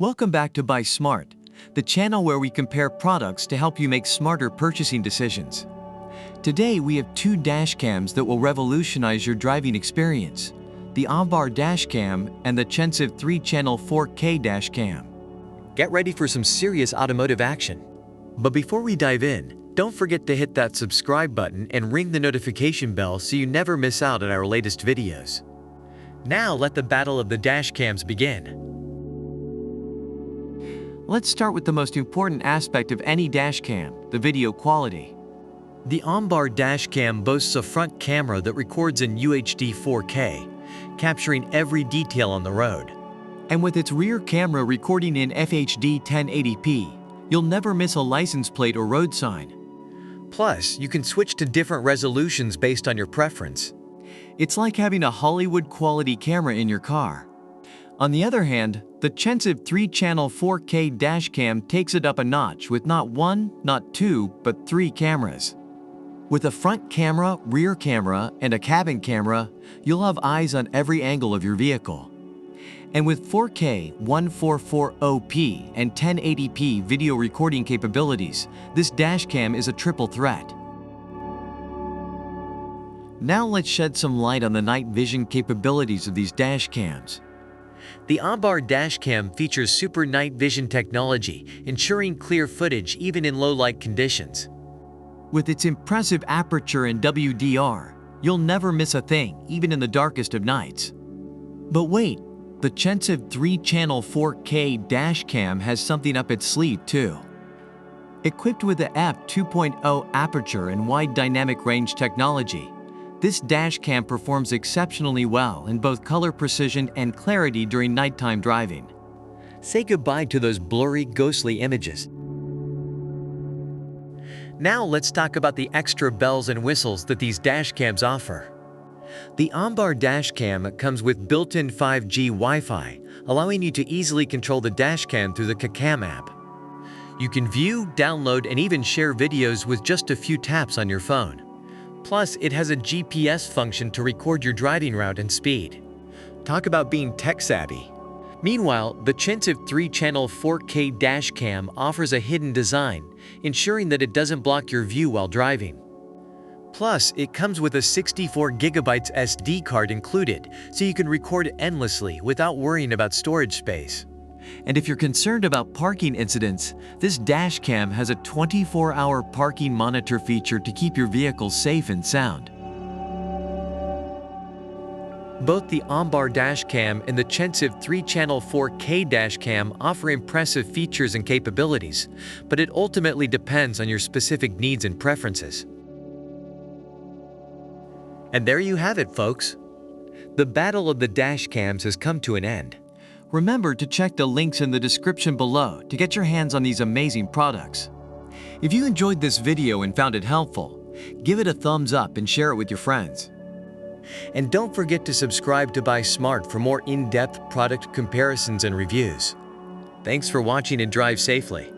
Welcome back to Buy Smart, the channel where we compare products to help you make smarter purchasing decisions. Today we have two dash cams that will revolutionize your driving experience: the Ombar dash cam and the Chensiv 3-channel 4K dash cam. Get ready for some serious automotive action. But before we dive in, don't forget to hit that subscribe button and ring the notification bell so you never miss out on our latest videos. Now let the battle of the dash cams begin. Let's start with the most important aspect of any dash cam, the video quality. The Ombar dash cam boasts a front camera that records in UHD 4K, capturing every detail on the road. And with its rear camera recording in FHD 1080p, you'll never miss a license plate or road sign. Plus, you can switch to different resolutions based on your preference. It's like having a Hollywood-quality camera in your car. On the other hand, the Chensiv 3-channel 4K dash cam takes it up a notch with not one, not two, but three cameras. With a front camera, rear camera, and a cabin camera, you'll have eyes on every angle of your vehicle. And with 4K, 1440p, and 1080p video recording capabilities, this dash cam is a triple threat. Now let's shed some light on the night vision capabilities of these dash cams. The Ombar dash cam features super night vision technology, ensuring clear footage even in low light conditions. With its impressive aperture and WDR, you'll never miss a thing, even in the darkest of nights. But wait, the Chensiv 3-channel 4K dash cam has something up its sleeve too. Equipped with the f2.0 aperture and wide dynamic range technology, this dash cam performs exceptionally well in both color precision and clarity during nighttime driving. Say goodbye to those blurry, ghostly images. Now let's talk about the extra bells and whistles that these dash cams offer. The Ombar dash cam comes with built-in 5G Wi-Fi, allowing you to easily control the dash cam through the Kakam app. You can view, download, and even share videos with just a few taps on your phone. Plus, it has a GPS function to record your driving route and speed. Talk about being tech-savvy. Meanwhile, the Chensiv 3-channel 4K dash cam offers a hidden design, ensuring that it doesn't block your view while driving. Plus, it comes with a 64GB SD card included, so you can record endlessly without worrying about storage space. And if you're concerned about parking incidents, this dash cam has a 24-hour parking monitor feature to keep your vehicle safe and sound. Both the Ombar dash cam and the Chensiv 3-channel 4K dash cam offer impressive features and capabilities, but it ultimately depends on your specific needs and preferences. And there you have it, folks. The battle of the dash cams has come to an end. Remember to check the links in the description below to get your hands on these amazing products. If you enjoyed this video and found it helpful, give it a thumbs up and share it with your friends. And don't forget to subscribe to Buy Smart for more in-depth product comparisons and reviews. Thanks for watching and drive safely.